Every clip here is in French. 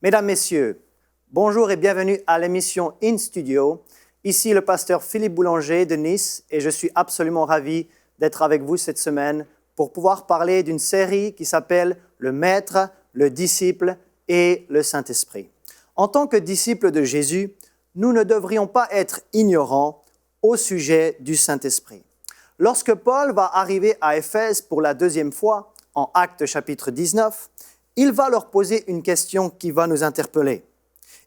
Mesdames, Messieurs, bonjour et bienvenue à l'émission In Studio. Ici le pasteur Philippe Boulanger de Nice et je suis absolument ravi d'être avec vous cette semaine pour pouvoir parler d'une série qui s'appelle Le Maître, le Disciple et le Saint-Esprit. En tant que disciples de Jésus, nous ne devrions pas être ignorants au sujet du Saint-Esprit. Lorsque Paul va arriver à Éphèse pour la deuxième fois, en Actes chapitre 19, il va leur poser une question qui va nous interpeller.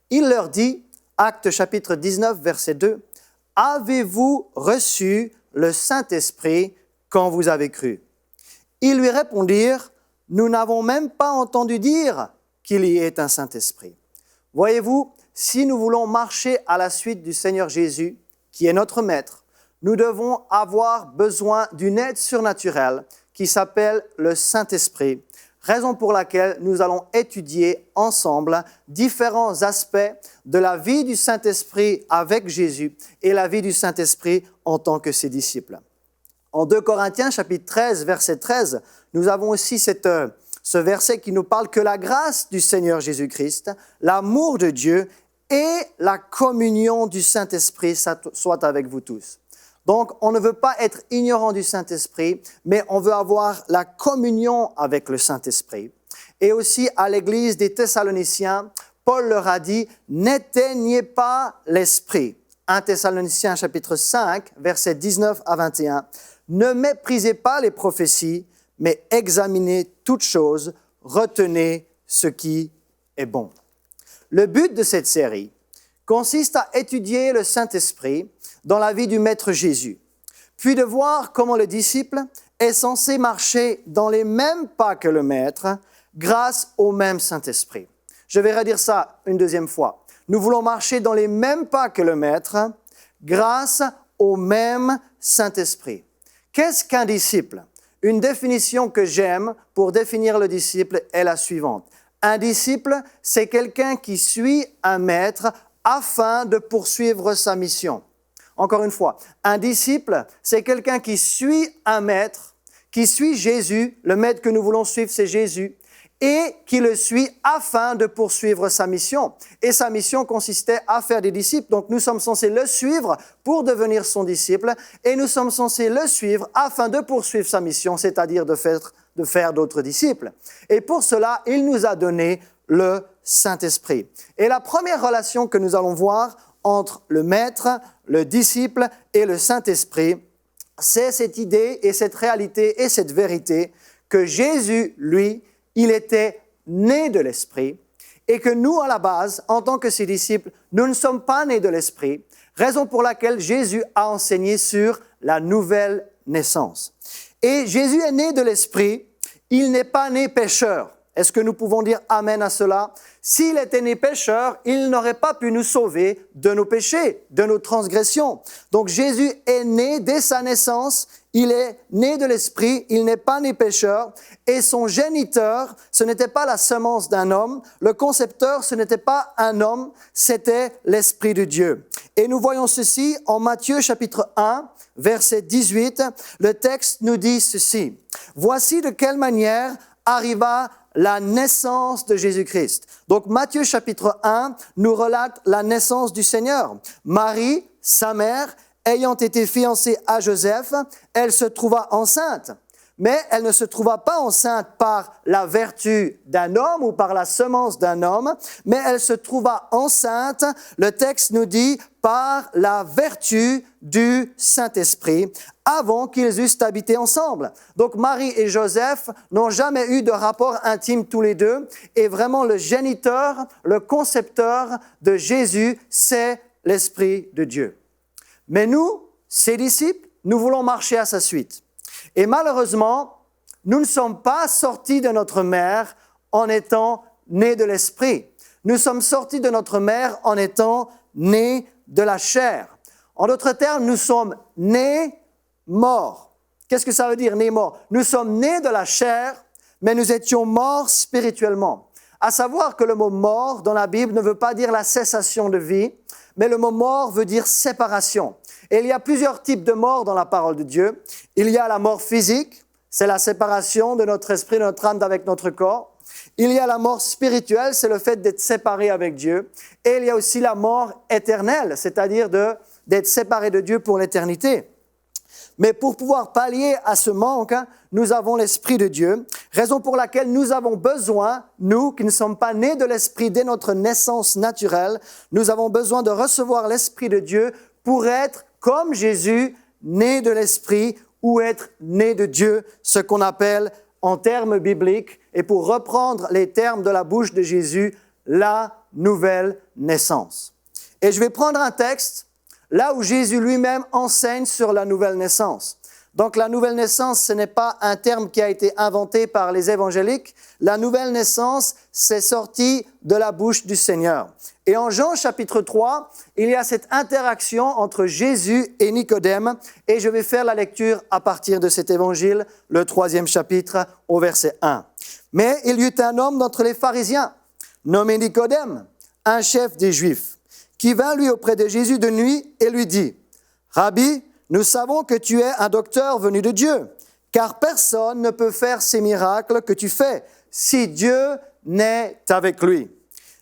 Il leur dit, Actes chapitre 19, verset 2, « Avez-vous reçu le Saint-Esprit quand vous avez cru ?» Ils lui répondirent, « Nous n'avons même pas entendu dire qu'il y ait un Saint-Esprit. » Voyez-vous, si nous voulons marcher à la suite du Seigneur Jésus, qui est notre Maître, nous devons avoir besoin d'une aide surnaturelle qui s'appelle le Saint-Esprit, raison pour laquelle nous allons étudier ensemble différents aspects de la vie du Saint-Esprit avec Jésus et la vie du Saint-Esprit en tant que ses disciples. En 2 Corinthiens, chapitre 13, verset 13, nous avons aussi ce verset qui nous parle que la grâce du Seigneur Jésus-Christ, l'amour de Dieu et la communion du Saint-Esprit soient avec vous tous. Donc, on ne veut pas être ignorant du Saint-Esprit, mais on veut avoir la communion avec le Saint-Esprit. Et aussi, à l'église des Thessaloniciens, Paul leur a dit « N'éteignez pas l'Esprit ». 1 Thessaloniciens, chapitre 5, versets 19 à 21. « Ne méprisez pas les prophéties, mais examinez toutes choses, retenez ce qui est bon. » Le but de cette série consiste à étudier le Saint-Esprit dans la vie du Maître Jésus, puis de voir comment le disciple est censé marcher dans les mêmes pas que le Maître grâce au même Saint-Esprit. Je vais redire ça une deuxième fois. Nous voulons marcher dans les mêmes pas que le Maître grâce au même Saint-Esprit. Qu'est-ce qu'un disciple? Une définition que j'aime pour définir le disciple est la suivante. Un disciple, c'est quelqu'un qui suit un maître afin de poursuivre sa mission. Encore une fois, un disciple, c'est quelqu'un qui suit un maître, qui suit Jésus, le maître que nous voulons suivre, c'est Jésus, et qui le suit afin de poursuivre sa mission. Et sa mission consistait à faire des disciples. Donc nous sommes censés le suivre pour devenir son disciple, et nous sommes censés le suivre afin de poursuivre sa mission, c'est-à-dire de faire d'autres disciples. Et pour cela, il nous a donné le Saint-Esprit. Et la première relation que nous allons voir entre le Maître, le disciple et le Saint-Esprit, c'est cette idée et cette réalité et cette vérité que Jésus, lui, il était né de l'Esprit et que nous, à la base, en tant que ses disciples, nous ne sommes pas nés de l'Esprit, raison pour laquelle Jésus a enseigné sur la nouvelle naissance. Et Jésus est né de l'Esprit, il n'est pas né pécheur. Est-ce que nous pouvons dire Amen à cela? S'il était né pécheur, il n'aurait pas pu nous sauver de nos péchés, de nos transgressions. Donc Jésus est né dès sa naissance, il est né de l'Esprit, il n'est pas né pécheur, et son géniteur, ce n'était pas la semence d'un homme, le concepteur, ce n'était pas un homme, c'était l'Esprit de Dieu. Et nous voyons ceci en Matthieu chapitre 1, verset 18, le texte nous dit ceci. « Voici de quelle manière arriva la naissance de Jésus-Christ. » Donc Matthieu chapitre 1 nous relate la naissance du Seigneur. Marie, sa mère, ayant été fiancée à Joseph, elle se trouva enceinte. Mais elle ne se trouva pas enceinte par la vertu d'un homme ou par la semence d'un homme, mais elle se trouva enceinte, le texte nous dit, par la vertu du Saint-Esprit, avant qu'ils eussent habité ensemble. Donc Marie et Joseph n'ont jamais eu de rapport intime tous les deux, et vraiment le géniteur, le concepteur de Jésus, c'est l'Esprit de Dieu. Mais nous, ses disciples, nous voulons marcher à sa suite. Et malheureusement, nous ne sommes pas sortis de notre mère en étant nés de l'Esprit. Nous sommes sortis de notre mère en étant nés de la chair. En d'autres termes, nous sommes nés morts. Qu'est-ce que ça veut dire, nés morts? Nous sommes nés de la chair, mais nous étions morts spirituellement. À savoir que le mot mort dans la Bible ne veut pas dire la cessation de vie, mais le mot mort veut dire séparation. Et il y a plusieurs types de mort dans la parole de Dieu. Il y a la mort physique, c'est la séparation de notre esprit, de notre âme avec notre corps. Il y a la mort spirituelle, c'est le fait d'être séparé avec Dieu. Et il y a aussi la mort éternelle, c'est-à-dire d'être séparé de Dieu pour l'éternité. Mais pour pouvoir pallier à ce manque, nous avons l'Esprit de Dieu, raison pour laquelle nous avons besoin, nous qui ne sommes pas nés de l'Esprit dès notre naissance naturelle, nous avons besoin de recevoir l'Esprit de Dieu pour être comme Jésus, né de l'Esprit ou être né de Dieu, ce qu'on appelle en termes bibliques, et pour reprendre les termes de la bouche de Jésus, la nouvelle naissance. Et je vais prendre un texte là où Jésus lui-même enseigne sur la nouvelle naissance. Donc la nouvelle naissance, ce n'est pas un terme qui a été inventé par les évangéliques. La nouvelle naissance, c'est sorti de la bouche du Seigneur. Et en Jean chapitre 3, il y a cette interaction entre Jésus et Nicodème. Et je vais faire la lecture à partir de cet évangile, le 3e chapitre, au verset 1. « Mais il y eut un homme d'entre les pharisiens, nommé Nicodème, un chef des Juifs, qui vint lui auprès de Jésus de nuit et lui dit, « Rabbi, nous savons que tu es un docteur venu de Dieu, car personne ne peut faire ces miracles que tu fais si Dieu n'est avec lui. »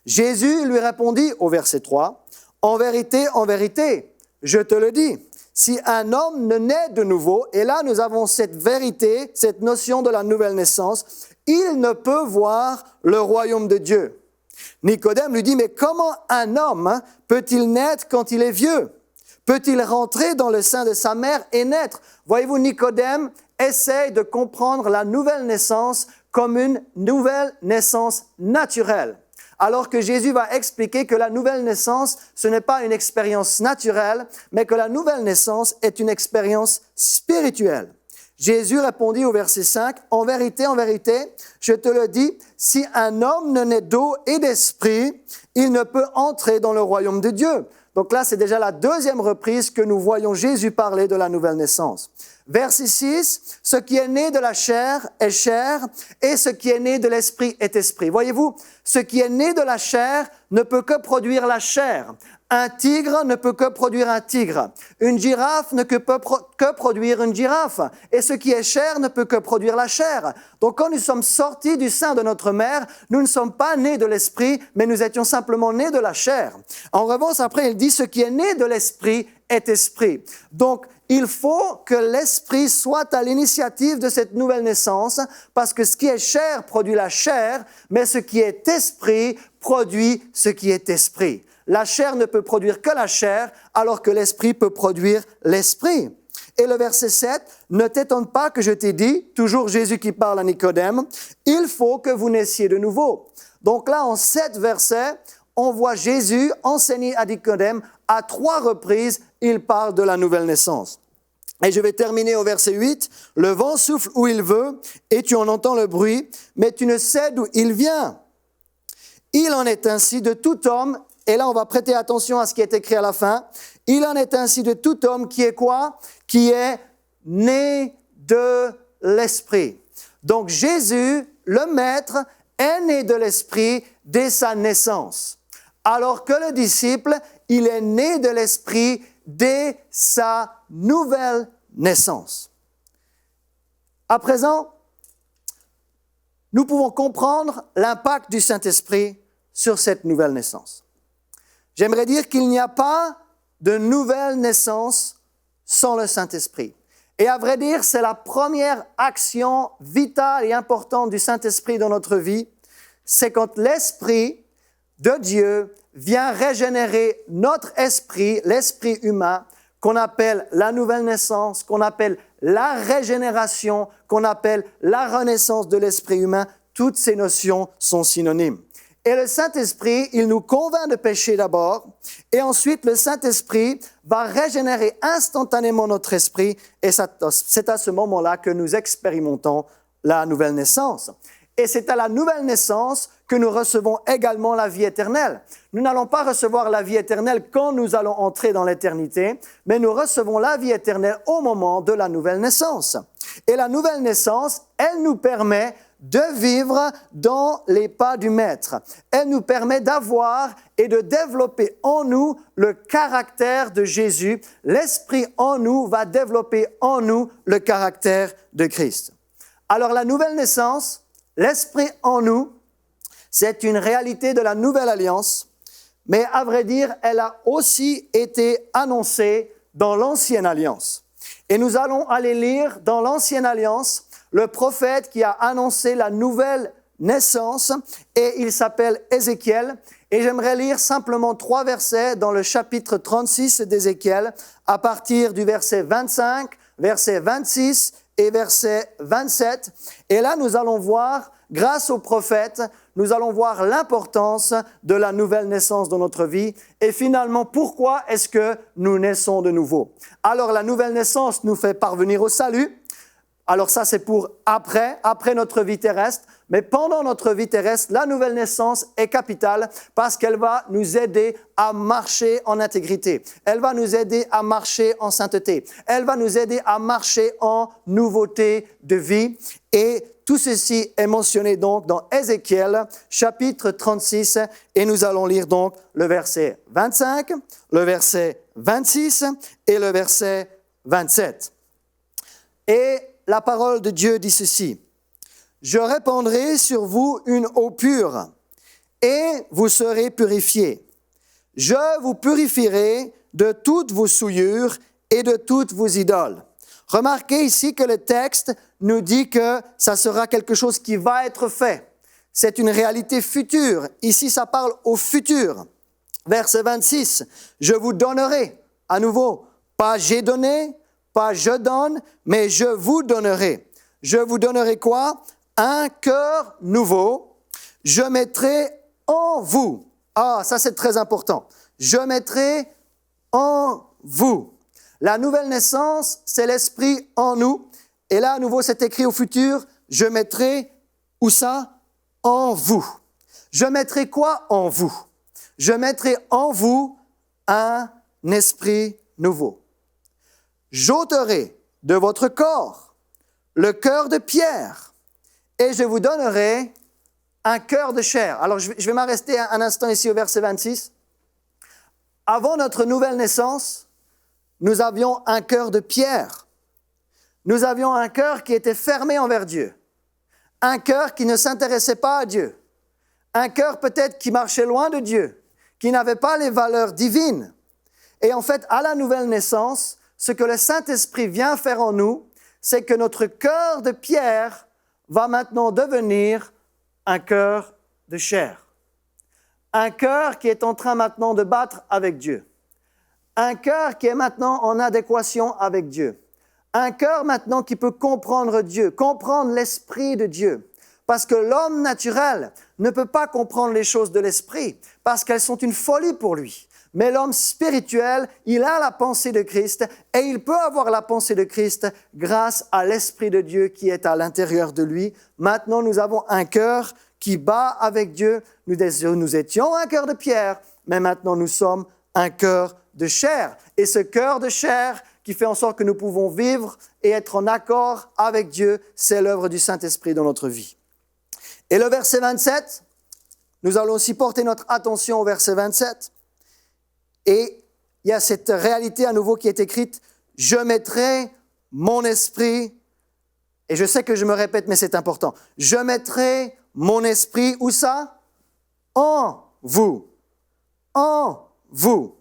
Jésus lui répondit au verset 3, « en vérité, je te le dis, si un homme ne naît de nouveau, et là nous avons cette vérité, cette notion de la nouvelle naissance, il ne peut voir le royaume de Dieu. » Nicodème lui dit, « Mais comment un homme peut-il naître quand il est vieux? Peut-il rentrer dans le sein de sa mère et naître ?» Voyez-vous, Nicodème essaye de comprendre la nouvelle naissance comme une nouvelle naissance naturelle. Alors que Jésus va expliquer que la nouvelle naissance, ce n'est pas une expérience naturelle, mais que la nouvelle naissance est une expérience spirituelle. Jésus répondit au verset 5, « En vérité, je te le dis, si un homme ne naît d'eau et d'esprit, il ne peut entrer dans le royaume de Dieu. » Donc là, c'est déjà la deuxième reprise que nous voyons Jésus parler de la nouvelle naissance. Verset 6, « Ce qui est né de la chair est chair, et ce qui est né de l'esprit est esprit. » Voyez-vous, ce qui est né de la chair ne peut que produire la chair. Un tigre ne peut que produire un tigre. Une girafe ne peut que produire une girafe. Et ce qui est chair ne peut que produire la chair. Donc quand nous sommes sortis du sein de notre mère, nous ne sommes pas nés de l'esprit, mais nous étions simplement nés de la chair. En revanche, après, il dit, ce qui est né de l'esprit est esprit. Donc, il faut que l'esprit soit à l'initiative de cette nouvelle naissance, parce que ce qui est chair produit la chair, mais ce qui est esprit produit ce qui est esprit. La chair ne peut produire que la chair, alors que l'esprit peut produire l'esprit. Et le verset 7, « Ne t'étonne pas que je t'ai dit, toujours Jésus qui parle à Nicodème, il faut que vous naissiez de nouveau. » Donc là, en 7 versets, on voit Jésus enseigner à Nicodème, à 3 reprises, il parle de la nouvelle naissance. Et je vais terminer au verset 8, « Le vent souffle où il veut, et tu en entends le bruit, mais tu ne sais d'où il vient. Il en est ainsi de tout homme. » Et là, on va prêter attention à ce qui est écrit à la fin. « Il en est ainsi de tout homme qui est quoi? Qui est né de l'Esprit. » Donc Jésus, le Maître, est né de l'Esprit dès sa naissance. Alors que le disciple, il est né de l'Esprit dès sa nouvelle naissance. À présent, nous pouvons comprendre l'impact du Saint-Esprit sur cette nouvelle naissance. J'aimerais dire qu'il n'y a pas de nouvelle naissance sans le Saint-Esprit. Et à vrai dire, c'est la première action vitale et importante du Saint-Esprit dans notre vie. C'est quand l'Esprit de Dieu vient régénérer notre esprit, l'esprit humain, qu'on appelle la nouvelle naissance, qu'on appelle la régénération, qu'on appelle la renaissance de l'esprit humain. Toutes ces notions sont synonymes. Et le Saint-Esprit, il nous convainc de pécher d'abord, et ensuite le Saint-Esprit va régénérer instantanément notre esprit, et c'est à ce moment-là que nous expérimentons la nouvelle naissance. Et c'est à la nouvelle naissance que nous recevons également la vie éternelle. Nous n'allons pas recevoir la vie éternelle quand nous allons entrer dans l'éternité, mais nous recevons la vie éternelle au moment de la nouvelle naissance. Et la nouvelle naissance, elle nous permet de vivre dans les pas du Maître. Elle nous permet d'avoir et de développer en nous le caractère de Jésus. L'Esprit en nous va développer en nous le caractère de Christ. Alors la nouvelle naissance, l'Esprit en nous, C'est une réalité de la nouvelle alliance, mais à vrai dire, elle a aussi été annoncée dans l'ancienne alliance. Et nous allons aller lire dans l'ancienne alliance le prophète qui a annoncé la nouvelle naissance, et il s'appelle Ézéchiel. Et j'aimerais lire simplement 3 versets dans le chapitre 36 d'Ézéchiel, à partir du verset 25, verset 26 et verset 27. Et là, nous allons voir, grâce au prophète, nous allons voir l'importance de la nouvelle naissance dans notre vie. Et finalement, pourquoi est-ce que nous naissons de nouveau? Alors, la nouvelle naissance nous fait parvenir au salut. Alors ça, c'est pour après notre vie terrestre. Mais pendant notre vie terrestre, la nouvelle naissance est capitale parce qu'elle va nous aider à marcher en intégrité. Elle va nous aider à marcher en sainteté. Elle va nous aider à marcher en nouveauté de vie. Et tout ceci est mentionné donc dans Ézéchiel, chapitre 36. Et nous allons lire donc le verset 25, le verset 26 et le verset 27. Et la parole de Dieu dit ceci: « Je répandrai sur vous une eau pure, et vous serez purifiés. Je vous purifierai de toutes vos souillures et de toutes vos idoles. » Remarquez ici que le texte nous dit que ça sera quelque chose qui va être fait. C'est une réalité future. Ici, ça parle au futur. Verset 26, « Je vous donnerai, à nouveau, pas j'ai donné, pas je donne, mais je vous donnerai. Je vous donnerai quoi? Un cœur nouveau. Je mettrai en vous. » Ah, ça c'est très important. Je mettrai en vous. La nouvelle naissance, c'est l'esprit en nous. Et là, à nouveau, c'est écrit au futur. Je mettrai, où ça? En vous. Je mettrai quoi en vous? Je mettrai en vous un esprit nouveau. J'ôterai de votre corps le cœur de pierre et je vous donnerai un cœur de chair. Alors, je vais m'arrêter un instant ici au verset 26. Avant notre nouvelle naissance, nous avions un cœur de pierre. Nous avions un cœur qui était fermé envers Dieu. Un cœur qui ne s'intéressait pas à Dieu. Un cœur peut-être qui marchait loin de Dieu, qui n'avait pas les valeurs divines. Et en fait, à la nouvelle naissance, ce que le Saint-Esprit vient faire en nous, c'est que notre cœur de pierre va maintenant devenir un cœur de chair. Un cœur qui est en train maintenant de battre avec Dieu. Un cœur qui est maintenant en adéquation avec Dieu. Un cœur maintenant qui peut comprendre Dieu, comprendre l'Esprit de Dieu. Parce que l'homme naturel ne peut pas comprendre les choses de l'Esprit, parce qu'elles sont une folie pour lui. Mais l'homme spirituel, il a la pensée de Christ et il peut avoir la pensée de Christ grâce à l'Esprit de Dieu qui est à l'intérieur de lui. Maintenant, nous avons un cœur qui bat avec Dieu. Nous étions un cœur de pierre, mais maintenant nous sommes un cœur de chair. Et ce cœur de chair qui fait en sorte que nous pouvons vivre et être en accord avec Dieu, c'est l'œuvre du Saint-Esprit dans notre vie. Et le verset 27, nous allons aussi porter notre attention au verset 27. Et il y a cette réalité à nouveau qui est écrite, « Je mettrai mon esprit », et je sais que je me répète, mais c'est important, « Je mettrai mon esprit », où ça? En vous. En vous.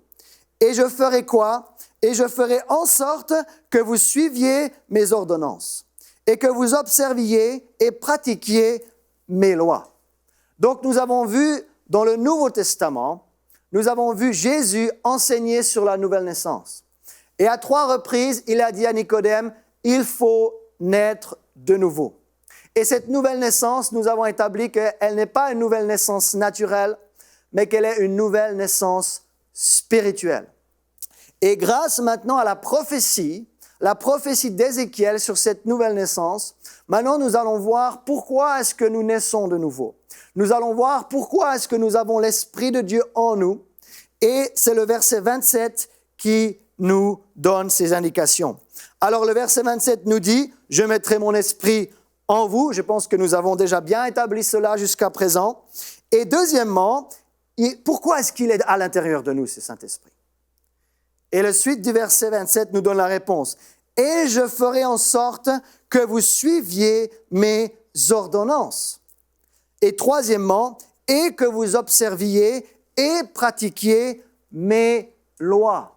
Et je ferai quoi? Et je ferai en sorte que vous suiviez mes ordonnances et que vous observiez et pratiquiez mes lois. Donc nous avons vu dans le Nouveau Testament, nous avons vu Jésus enseigner sur la nouvelle naissance. Et à 3 reprises, il a dit à Nicodème, il faut naître de nouveau. Et cette nouvelle naissance, nous avons établi qu'elle n'est pas une nouvelle naissance naturelle, mais qu'elle est une nouvelle naissance spirituelle. Et grâce maintenant à la prophétie d'Ézéchiel sur cette nouvelle naissance, maintenant nous allons voir pourquoi est-ce que nous naissons de nouveau. Nous allons voir pourquoi est-ce que nous avons l'Esprit de Dieu en nous. Et c'est le verset 27 qui nous donne ces indications. Alors le verset 27 nous dit, « Je mettrai mon esprit en vous ». Je pense que nous avons déjà bien établi cela jusqu'à présent. Et deuxièmement, pourquoi est-ce qu'il est à l'intérieur de nous, ce Saint-Esprit? Et la suite du verset 27 nous donne la réponse. « Et je ferai en sorte que vous suiviez mes ordonnances. » Et troisièmement, « et que vous observiez et pratiquiez mes lois.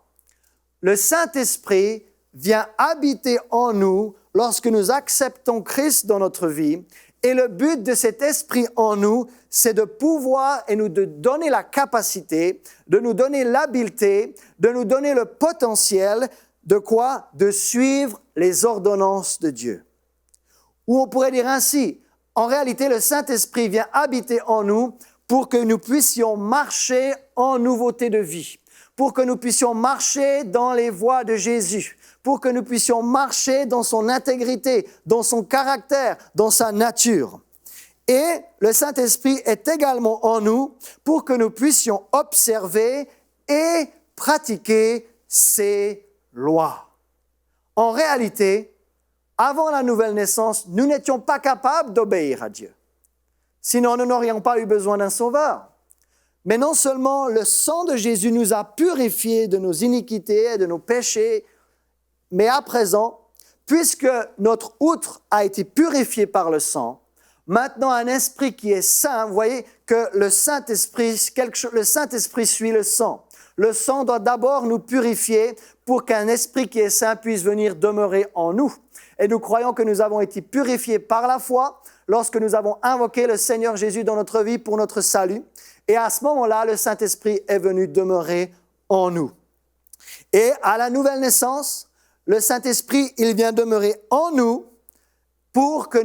Le Saint-Esprit vient habiter en nous lorsque nous acceptons Christ dans notre vie. Et le but de cet esprit en nous, c'est de pouvoir et de donner la capacité, de nous donner l'habileté, de nous donner le potentiel de quoi? De suivre les ordonnances de Dieu. Ou on pourrait dire ainsi, en réalité, le Saint-Esprit vient habiter en nous pour que nous puissions marcher en nouveauté de vie, pour que nous puissions marcher dans les voies de Jésus, pour que nous puissions marcher dans son intégrité, dans son caractère, dans sa nature. Et le Saint-Esprit est également en nous pour que nous puissions observer et pratiquer ses lois. En réalité, avant la nouvelle naissance, nous n'étions pas capables d'obéir à Dieu. Sinon, nous n'aurions pas eu besoin d'un sauveur. Mais non seulement le sang de Jésus nous a purifiés de nos iniquités et de nos péchés, mais à présent, puisque notre outre a été purifié par le sang, maintenant un esprit qui est saint, vous voyez que le Saint-Esprit suit le sang. Le sang doit d'abord nous purifier pour qu'un esprit qui est saint puisse venir demeurer en nous. Et nous croyons que nous avons été purifiés par la foi lorsque nous avons invoqué le Seigneur Jésus dans notre vie pour notre salut. Et à ce moment-là, le Saint-Esprit est venu demeurer en nous. Et à la nouvelle naissance, le Saint-Esprit, il vient demeurer en nous pour que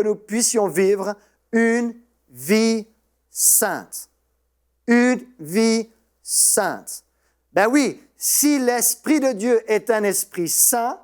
nous puissions vivre une vie sainte. Une vie sainte. Ben oui, si l'Esprit de Dieu est un esprit saint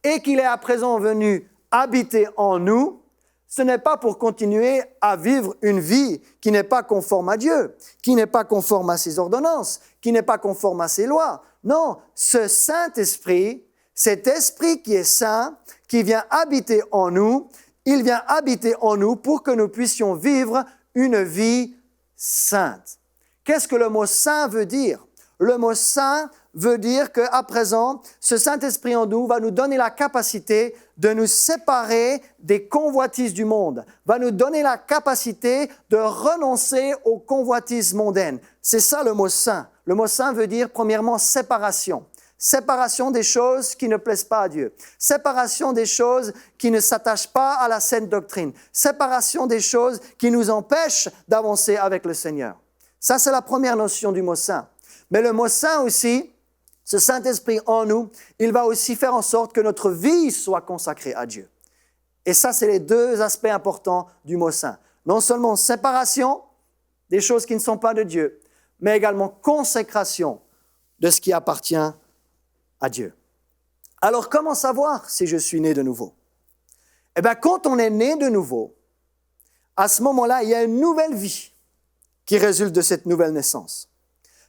et qu'il est à présent venu habiter en nous, ce n'est pas pour continuer à vivre une vie qui n'est pas conforme à Dieu, qui n'est pas conforme à ses ordonnances, qui n'est pas conforme à ses lois. Non, ce Saint-Esprit, cet Esprit qui est saint, qui vient habiter en nous, il vient habiter en nous pour que nous puissions vivre une vie sainte. Qu'est-ce que le mot saint veut dire? Le mot saint veut dire qu'à présent, ce Saint-Esprit en nous va nous donner la capacité de nous séparer des convoitises du monde, va nous donner la capacité de renoncer aux convoitises mondaines. C'est ça le mot saint. Le mot saint veut dire premièrement séparation. Séparation des choses qui ne plaisent pas à Dieu. Séparation des choses qui ne s'attachent pas à la saine doctrine. Séparation des choses qui nous empêchent d'avancer avec le Seigneur. Ça, c'est la première notion du mot saint. Mais le mot saint aussi, ce Saint-Esprit en nous, il va aussi faire en sorte que notre vie soit consacrée à Dieu. Et ça, c'est les deux aspects importants du mot saint. Non seulement séparation des choses qui ne sont pas de Dieu, mais également consécration de ce qui appartient à Dieu. Alors, comment savoir si je suis né de nouveau? Eh bien, quand on est né de nouveau, à ce moment-là, il y a une nouvelle vie qui résulte de cette nouvelle naissance.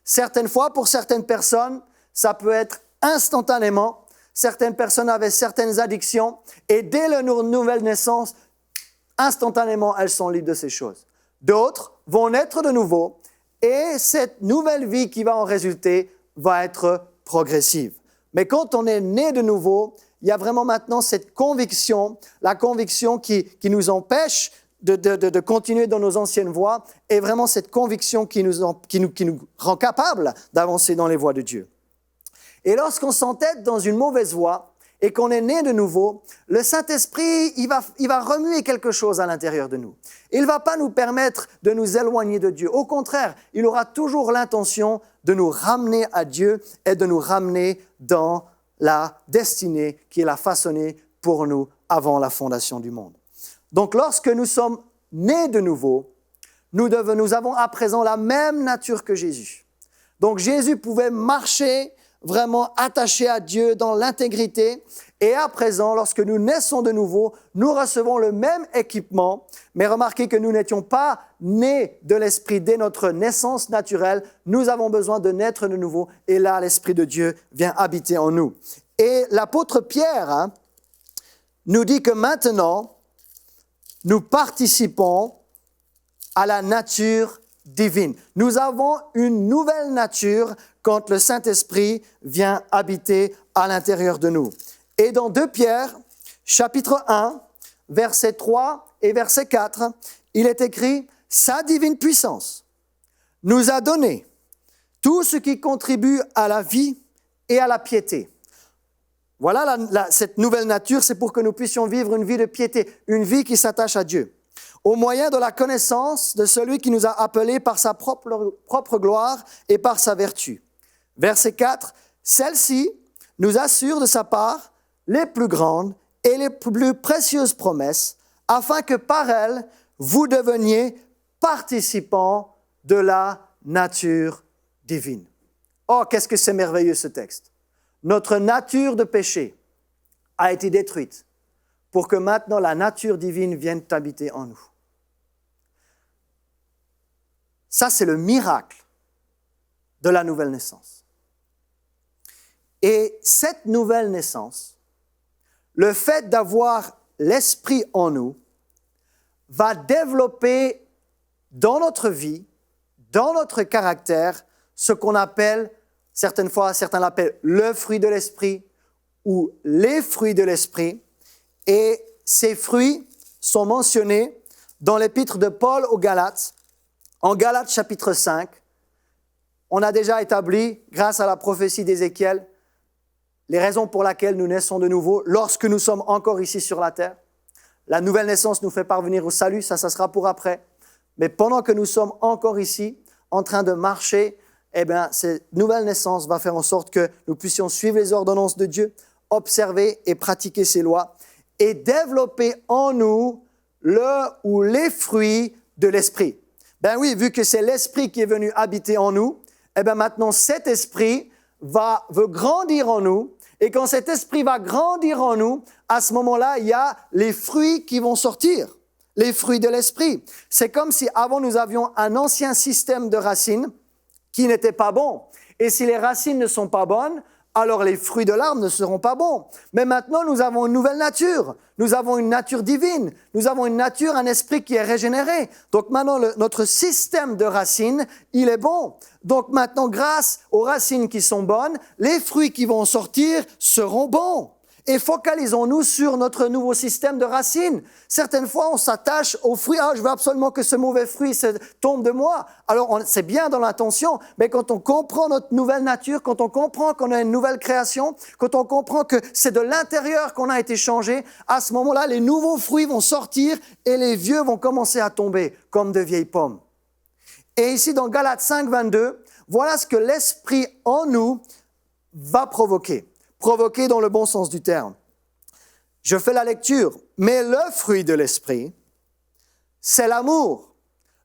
Certaines fois, pour certaines personnes, ça peut être instantanément. Certaines personnes avaient certaines addictions et dès leur nouvelle naissance, instantanément, elles sont libres de ces choses. D'autres vont naître de nouveau et cette nouvelle vie qui va en résulter va être progressive. Mais quand on est né de nouveau, il y a vraiment maintenant cette conviction, la conviction qui nous empêche de continuer dans nos anciennes voies et vraiment cette conviction qui nous rend capables d'avancer dans les voies de Dieu. Et lorsqu'on s'entête dans une mauvaise voie et qu'on est né de nouveau, le Saint-Esprit, il va remuer quelque chose à l'intérieur de nous. Il ne va pas nous permettre de nous éloigner de Dieu. Au contraire, il aura toujours l'intention de nous ramener à Dieu et de nous ramener dans la destinée qu'il a façonnée pour nous avant la fondation du monde. Donc, lorsque nous sommes nés de nouveau, nous avons à présent la même nature que Jésus. Donc, Jésus pouvait marcher vraiment attaché à Dieu dans l'intégrité. Et à présent, lorsque nous naissons de nouveau, nous recevons le même équipement. Mais remarquez que nous n'étions pas nés de l'Esprit dès notre naissance naturelle. Nous avons besoin de naître de nouveau. Et là, l'Esprit de Dieu vient habiter en nous. Et l'apôtre Pierre nous dit que maintenant, nous participons à la nature divine. Nous avons une nouvelle nature quand le Saint-Esprit vient habiter à l'intérieur de nous. Et dans 2 Pierre, chapitre 1, versets 3 et verset 4, il est écrit « sa divine puissance, nous a donné tout ce qui contribue à la vie et à la piété. Voilà cette nouvelle nature, c'est pour que nous puissions vivre une vie de piété, une vie qui s'attache à Dieu, au moyen de la connaissance de celui qui nous a appelés par sa propre gloire et par sa vertu. Verset 4, celle-ci nous assure de sa part les plus grandes et les plus précieuses promesses, afin que par elles, vous deveniez participants de la nature divine. Oh, qu'est-ce que c'est merveilleux ce texte! Notre nature de péché a été détruite pour que maintenant la nature divine vienne habiter en nous. Ça, c'est le miracle de la nouvelle naissance. Et cette nouvelle naissance, le fait d'avoir l'Esprit en nous, va développer dans notre vie, dans notre caractère, ce qu'on appelle, certaines fois, certains l'appellent le fruit de l'Esprit ou les fruits de l'Esprit. Et ces fruits sont mentionnés dans l'épître de Paul aux Galates, en Galates chapitre 5. On a déjà établi, grâce à la prophétie d'Ézéchiel, les raisons pour lesquelles nous naissons de nouveau lorsque nous sommes encore ici sur la terre. La nouvelle naissance nous fait parvenir au salut, ça sera pour après. Mais pendant que nous sommes encore ici, en train de marcher, cette nouvelle naissance va faire en sorte que nous puissions suivre les ordonnances de Dieu, observer et pratiquer ses lois et développer en nous le ou les fruits de l'Esprit. Ben oui, vu que c'est l'Esprit qui est venu habiter en nous, maintenant cet Esprit veut grandir en nous. Et quand cet esprit va grandir en nous, à ce moment-là, il y a les fruits qui vont sortir, les fruits de l'esprit. C'est comme si avant nous avions un ancien système de racines qui n'était pas bon. Et si les racines ne sont pas bonnes, alors les fruits de l'arbre ne seront pas bons. Mais maintenant, nous avons une nouvelle nature. Nous avons une nature divine. Nous avons une nature, un esprit qui est régénéré. Donc maintenant, notre système de racines, il est bon. Donc maintenant, grâce aux racines qui sont bonnes, les fruits qui vont sortir seront bons. Et focalisons-nous sur notre nouveau système de racines. Certaines fois, on s'attache aux fruits. Ah, je veux absolument que ce mauvais fruit tombe de moi. Alors, c'est bien dans l'intention, mais quand on comprend notre nouvelle nature, quand on comprend qu'on a une nouvelle création, quand on comprend que c'est de l'intérieur qu'on a été changé, à ce moment-là, les nouveaux fruits vont sortir et les vieux vont commencer à tomber comme de vieilles pommes. Et ici, dans Galates 5, 22, voilà ce que l'Esprit en nous va provoquer. Provoquer dans le bon sens du terme. Je fais la lecture. Mais le fruit de l'Esprit, c'est l'amour.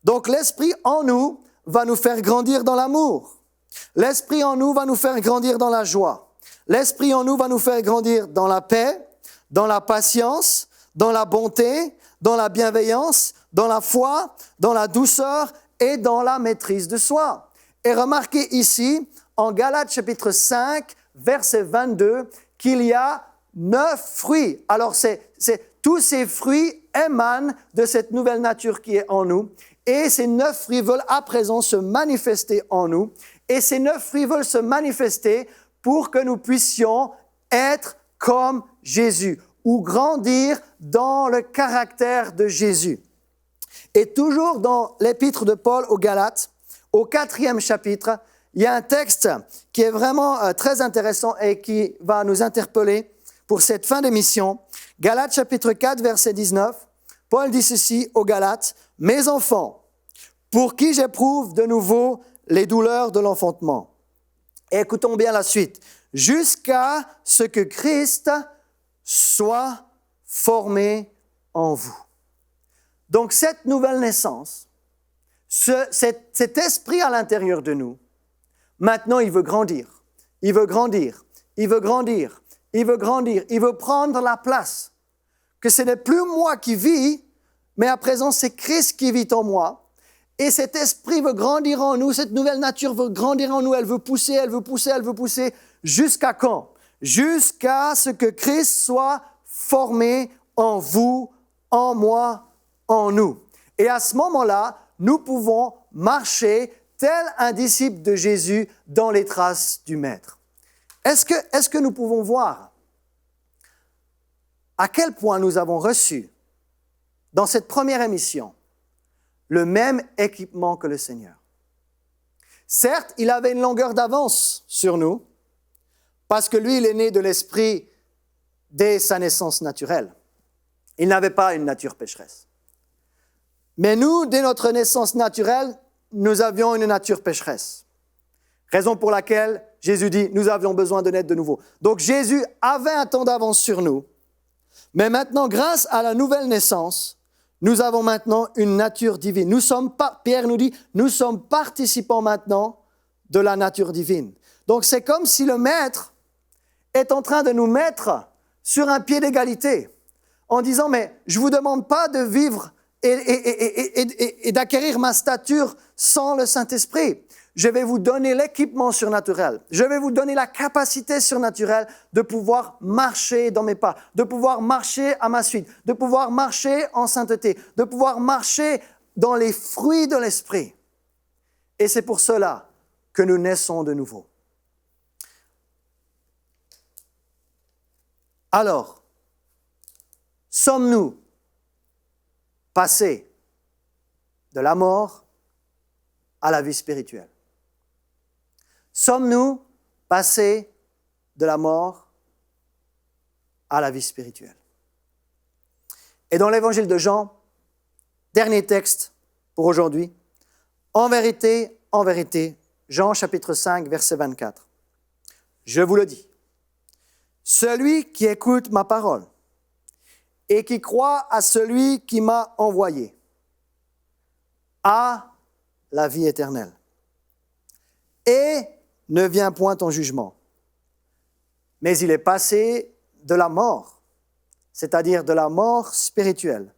Donc l'Esprit en nous va nous faire grandir dans l'amour. L'Esprit en nous va nous faire grandir dans la joie. L'Esprit en nous va nous faire grandir dans la paix, dans la patience, dans la bonté, dans la bienveillance, dans la foi, dans la douceur et dans la maîtrise de soi. Et remarquez ici, en Galates chapitre 5, verset 22, qu'il y a 9 fruits. Alors, tous ces fruits émanent de cette nouvelle nature qui est en nous. Et ces 9 fruits veulent à présent se manifester en nous. Et ces 9 fruits veulent se manifester pour que nous puissions être comme Jésus ou grandir dans le caractère de Jésus. Et toujours dans l'épître de Paul aux Galates, au 4e chapitre, il y a un texte qui est vraiment très intéressant et qui va nous interpeller pour cette fin d'émission. Galates chapitre 4, verset 19. Paul dit ceci aux Galates, « Mes enfants, pour qui j'éprouve de nouveau les douleurs de l'enfantement. » Et écoutons bien la suite. « Jusqu'à ce que Christ soit formé en vous. » Donc cette nouvelle naissance, cet esprit à l'intérieur de nous, maintenant, il veut grandir, il veut grandir, il veut grandir, il veut grandir, il veut prendre la place. Que ce n'est plus moi qui vis, mais à présent, c'est Christ qui vit en moi. Et cet esprit veut grandir en nous, cette nouvelle nature veut grandir en nous, elle veut pousser, elle veut pousser, elle veut pousser. Jusqu'à quand? Jusqu'à ce que Christ soit formé en vous, en moi, en nous. Et à ce moment-là, nous pouvons marcher tel un disciple de Jésus dans les traces du Maître. Est-ce que nous pouvons voir à quel point nous avons reçu, dans cette première émission, le même équipement que le Seigneur. Certes, il avait une longueur d'avance sur nous, parce que lui, il est né de l'Esprit dès sa naissance naturelle. Il n'avait pas une nature pécheresse. Mais nous, dès notre naissance naturelle, nous avions une nature pécheresse. Raison pour laquelle Jésus dit, nous avions besoin de naître de nouveau. Donc Jésus avait un temps d'avance sur nous, mais maintenant, grâce à la nouvelle naissance, nous avons maintenant une nature divine. Pierre nous dit, nous sommes participants maintenant de la nature divine. Donc c'est comme si le Maître est en train de nous mettre sur un pied d'égalité, en disant, mais je ne vous demande pas de vivre et d'acquérir ma stature sans le Saint-Esprit. Je vais vous donner l'équipement surnaturel. Je vais vous donner la capacité surnaturelle de pouvoir marcher dans mes pas, de pouvoir marcher à ma suite, de pouvoir marcher en sainteté, de pouvoir marcher dans les fruits de l'Esprit. Et c'est pour cela que nous naissons de nouveau. Alors, sommes-nous passés de la mort à la vie spirituelle? Sommes-nous passés de la mort à la vie spirituelle? Et dans l'évangile de Jean, dernier texte pour aujourd'hui, en vérité, Jean chapitre 5, verset 24. Je vous le dis, celui qui écoute ma parole et qui croit à celui qui m'a envoyé a la vie éternelle et ne vient point en jugement, mais il est passé de la mort, c'est-à-dire de la mort spirituelle,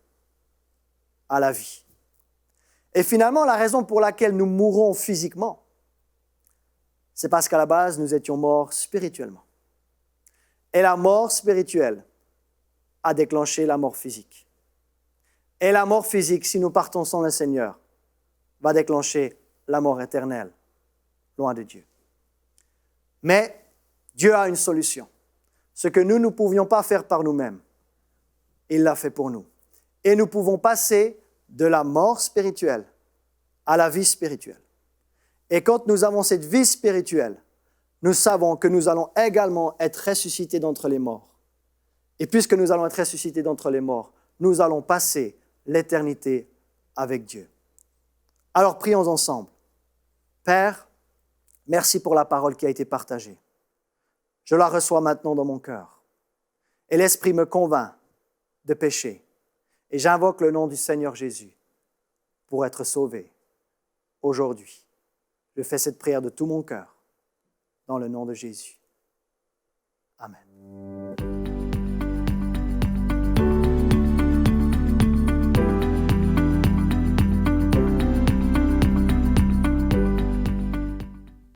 à la vie. Et finalement, la raison pour laquelle nous mourons physiquement, c'est parce qu'à la base, nous étions morts spirituellement. Et la mort spirituelle a déclenché la mort physique. Et la mort physique, si nous partons sans le Seigneur, va déclencher la mort éternelle, loin de Dieu. Mais Dieu a une solution. Ce que nous ne pouvions pas faire par nous-mêmes, il l'a fait pour nous. Et nous pouvons passer de la mort spirituelle à la vie spirituelle. Et quand nous avons cette vie spirituelle, nous savons que nous allons également être ressuscités d'entre les morts. Et puisque nous allons être ressuscités d'entre les morts, nous allons passer l'éternité avec Dieu. Alors prions ensemble. Père, merci pour la parole qui a été partagée. Je la reçois maintenant dans mon cœur. Et l'Esprit me convainc de pécher. Et j'invoque le nom du Seigneur Jésus pour être sauvé aujourd'hui. Je fais cette prière de tout mon cœur dans le nom de Jésus. Amen.